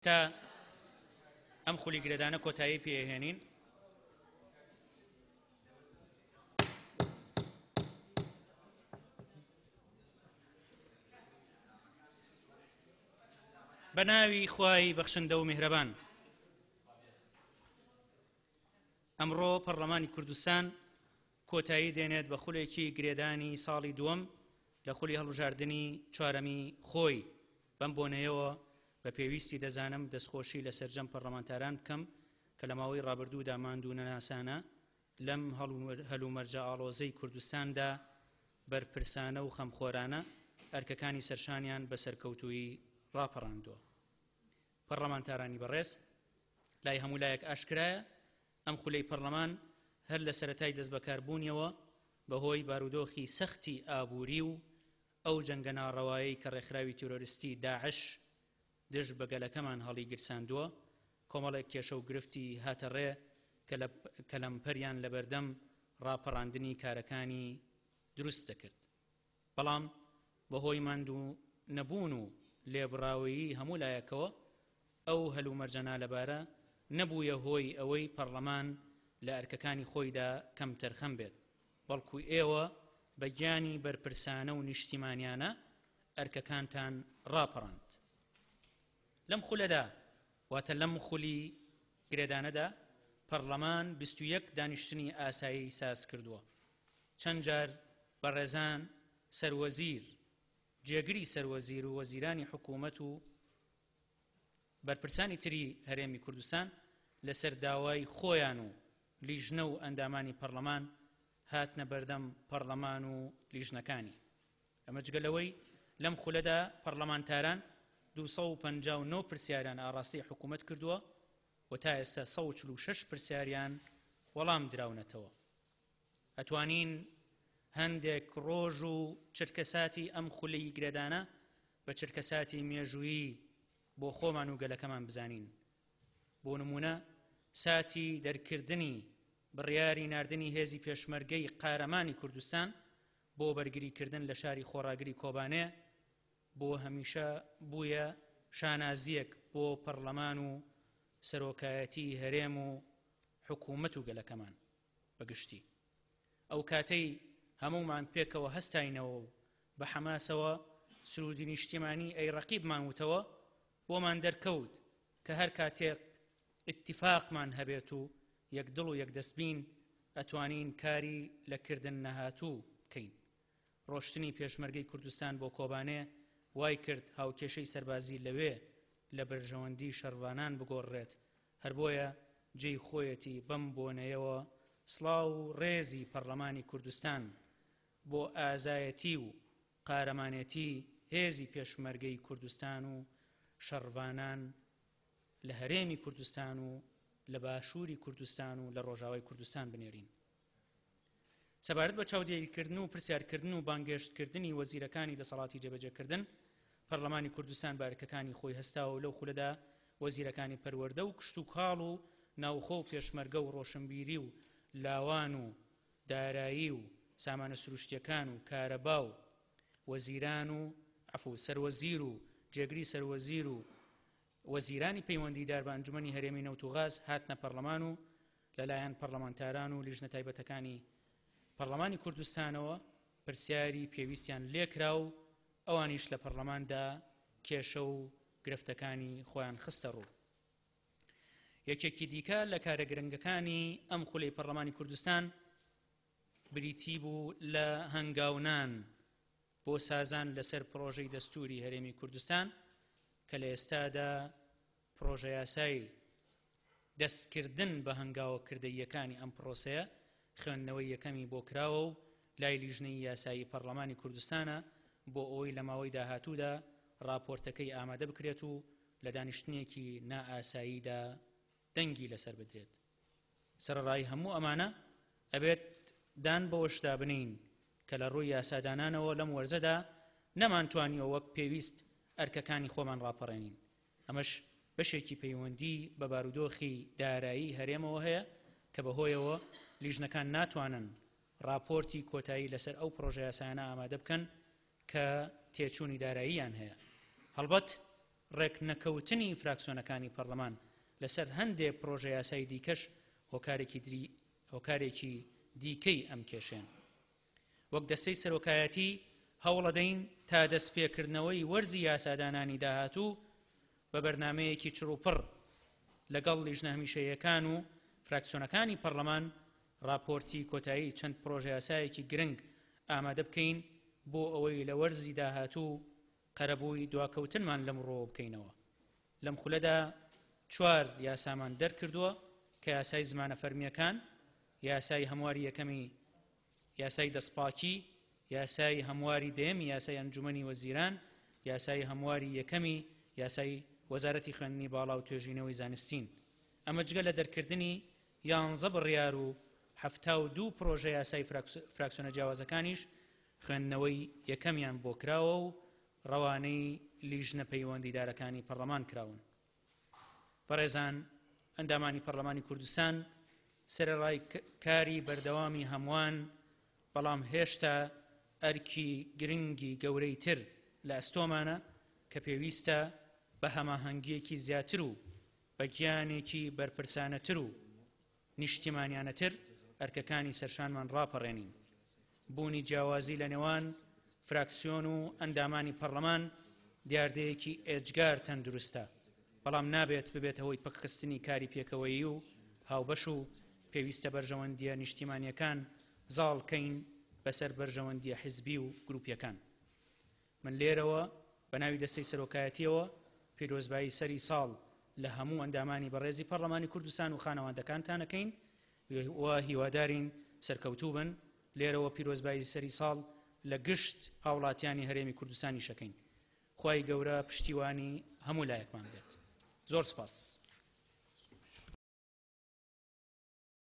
ئێستا ئەم خولی گرێدانە کۆتایی پێهێنین. بە ناوی خوای بەخشندە و میهرەبان. ئەمڕۆ پەرلەمانی کوردستان کۆتایی دێنێت بە خولێکی گرێدانی ساڵی دووەم لە خولی هەڵبژاردننی چوارەمی خۆی. بەم بۆنەیەوە بە پێویستی دەزانم دەستخۆشی لە سەرجەم پەرلەمانتاران بکەم کە لە ماوەی ڕابردوودا ماندوو نەناسانە لەم هەلومەرجە ئاڵۆزەی کوردستاندا بەرپرسانە و خەمخۆرانە ئەرکەکانی سەرشانیان بە سەرکەوتووی ڕاپەڕاندووە. پەرلەمانتارانی بەڕێز، لای هەموو لایەک ئاشکرایە ئەم خولەی پەرلەمان هەر لە سەرەتای دەست بەکاربوونیەوە بەهۆی بارودۆخی سەختی ئابووری و ئەو جەنگە ناڕەوایی کە ڕێکخراوی تیرۆریستی داعش دژ بە گەلەکەمان هەڵی گرساندووە، کۆمەڵێک کێشە و گرفتی هاتە ڕێ کە لەمپەریان لە بەردەم ڕاپەڕاندنی کارەکانی دروست دەکرد. بەڵام بەهۆی ماندوو نەبوون و لێبڕاویی هەموو لایەکەوە ئەو هەلومەرجە لەبارە نەبوویە هۆی ئەوەی پەرلەمان لە ئەرکەکانی خۆیدا کەم تەرخەم بێت، بەڵکو ئێوە بە گیانی بەرپرسانە و نیشتیمانیانە ئەرکەکانتان ڕاپەڕاند. لەم خولەدا واتە لەم خولی گرێدانەدا پەرلەمان 21 دانیشتنی ئاسایی ساز کردووە. چەند جار بەڕێزان سەروەزیر، جێگری سەروەزیر و وەزیرانی حکوومەت و بەرپرسانی تری هەرێمی کوردستان لەسەر داوای خۆیان و لیژنە و ئەندامانی پەرلەمان هاتنە بەردەم پەرلەمان و لیژنەکانی. ئەمە جگەلەوەی لەم خولەدا پەرلەمانتاران 259 پرسیاریان ئاڕاستی حکوومەت کردووە و تا ئێستا 146 پرسیاریان وەڵام دراونەتەوە. ئەتوانین هەندێک ڕۆژ و چرکەساتی ئەم خولەی گرێدانە بە چرکەساتی مێژوویی بۆ خۆمان و گەلەکەمان بزانین. بۆ نمونە ساتی دەرکردنی بڕیاری ناردنی هێزی پێشمەرگەی قارەمانی کوردستان بۆ بەرگریکردن لە شاری خۆڕاگری کۆبانێ بۆ هەمیشە بوویە شانازیەک بۆ پەرلەمان و سەرۆکایەتی هەرێم و حکوومەت و گەلەکەمان بەگشتی. ئەو کاتەی هەمومان پێکەوە هەستاینەوە و بە حەماسەوە سرودی نیشتیمانی ئەی ڕەقیبمان وتەوە، بۆمان دەرکەوت کە هەر کاتێک ئیتیفاقمان هەبێت و یەکدڵ و یەکدەستبین ئەتوانین کاری لەکردن نەهاتوو بکەین. ڕۆشتنی پێشمەرگەی کوردستان بۆ کۆبانێ وای کرد هاوکێشەی سەربازی لەوێ لە بەرژەوەندی شەڕوانان بگۆڕێت. هەر بۆیە جێی خۆیەتی بەم بۆنەیەوە سڵاو و ڕێزی پەرلەمانی کوردستان بۆ ئازایەتی و قارەمانێتی هێزی پێشمەرگەی کوردستان و شەڕوانان لە هەرێمی کوردستان و لە باشووری کوردستان و لە ڕۆژاوای کوردستان بنێرین. سەبارەت بە چاودێریکردن و پرسیارکردن و بانگێشتکردنی وەزیرەکانی دەسەڵاتی جێبەجێکردن، پەرلەمانی کوردستان بارەکەکانی خۆی هەستاوە و لەو خولەدا وەزیرەکانی پەروەردە و کشت و کاڵ و ناوخۆ و پێشمەرگە و ڕۆشنبیری و لاوان و دارایی و سامانە سروشتیەکان و کارەبا و وەزیران و سەروەزیر و جێگری سەروەزیر و وەزیرانی پەیوەندیدار بە ئەنجومەنی هەرێمی نەوت و غاز هاتنە پەرلەمان و لەلایەن پەرلەمانتاران و لیژنە تایبەتەکانی پەرلەمانی کوردستانەوە پرسیاری پێویستیان لێکرا و ئەوانیش لە پەرلەماندا کێشە و گرفتەکانی خۆیان خستە ڕوو. یەکێکی دیکە لە کارە گرنگەکانی ئەم خولەی پەرلەمانی کوردستان بریتی بوو لە هەنگاونان بۆ سازان لەسەر پرۆژەی دەستوری هەرێمی کوردستان کە لە ئێستادا پرۆژە یاسایی دەستکردن بە هەنگاوەکردەییەکانی ئەم پرۆسەیە خوێندنەوەی یەکەمی بۆ کراوە و لای لیژنەی یاسایی پەرلەمانی کوردستانە بۆ ئەوەی لە ماوەی داهاتوودا راپۆرتەکەی ئامادە بکرێت و لە دانیشتنیەکی نائاساییدا دەنگی لەسەر بدرێت. سەرڕای هەموو ئەمانە ئەبێت دان بەوەشدا بنین کە لە ڕووی یاسادانانەوە لەم وەرزەدا نەمانتوانیەوە وەک پێویست ئەرکەکانی خۆمان ڕاپەڕێنین. ئەمەش بەشێکی پەیوەندی بە بارودۆخی دارایی هەرێمەوە هەیە کە بەهۆیەوە لیژنەکان ناتوانن راپۆرتی کۆتایی لەسەر ئەو پرۆژە یاسایانە ئامادە بکەن کە تێچوونی داراییان هەیە. هەڵبەت ڕێک نەکەوتنی فراکسیۆنەکانی پەرلەمان لەسەر هەندێک پرۆژە یاسایی دیکەش هۆکارێکی دیکەی ئەم کێشێن. وەک دەستەی سەرۆکایەتی هەوڵەدەین تا دەستپێکردنەوەی وەرزی یاسادانانی داهاتوو بە بەرنامەیەکی چڕوپڕ لەگەڵ لیژنە هەمیشەییەکان و فراکسیۆنەکانی پەرلەمان راپۆرتی کۆتایی چەند پرۆژە یاسایەکی گرنگ ئامادە بکەین بۆ ئەوەی لە وەرزی داهاتوو قەرەبووی دواکەوتنمان لەمڕۆ بکەینەوە. لەم خولەدا 4 یاسامان دەرکردووە کە یاسای زمانە فەرمیەکان، یاسای هەمواری یەکەمی یاسای دەستپاکی، یاسای هەمواری دەیەمی یاسای ئەنجومەنی وەزیران، یاسای هەمواری یەکەمی یاسای وەزارەتی خوێندنی باڵا و توێژینەوەی زانستین. ئەمە جگە لە دەرکردنی 11 بڕیار و 72 پرۆژە یاسای فراکسیۆنە جیاوازەکانیش خوێندنەوەی یەکەمیان بۆ کراوە و ڕەوانەی لیژنە پەیوەندیدارەکانی پەرلەمان کراون. بەڕێزان، ئەندامانی پەرلەمانی کوردستان سەرەڕای کاری بەردەوامی هەمووان، بەڵام هێشتا ئەرکی گرنگی گەورەی تر لە ئەستۆمانە کە پێویستە بە هەماهەنگیەکی زیاتر و بە گیانێکی بەرپرسانەتر و نیشتیمانیانەتر ئەرکەکانی سەرشانمان ڕاپەڕێنین. بوونی جیاوازی لە نێوان فراکسیۆن و ئەندامانی پەرلەمان دیاردەیەکی ئێجگار تەندروستە، بەڵام نابێت ببێت هەوەی پەکخستنی کاری پێکەوەیی و هاوبەش و پێویستە بەرژەوەندیە نیشتیمانیەکان زاڵکەین بەسەر بەرژەوەندیە حیزبی و گروپیەکان. من لێرەوە بە ناوی دەستەی سەرۆکایەتیەوە پیرۆزبایی سەری ساڵ لە هەموو ئەندامانی بەڕێزی پەرلەمانی کوردستان و خانەوادەکانتانەکەین و هیوادارین سەرکەوتوو بن. لێرەوە پیرۆزبایی سەری ساڵ لە گشت هاوڵاتیانی هەرێمی کوردستانی شەکەین. خوای گەورە پشتیوانی هەموو لایەکمان بێت. زۆر سپاس.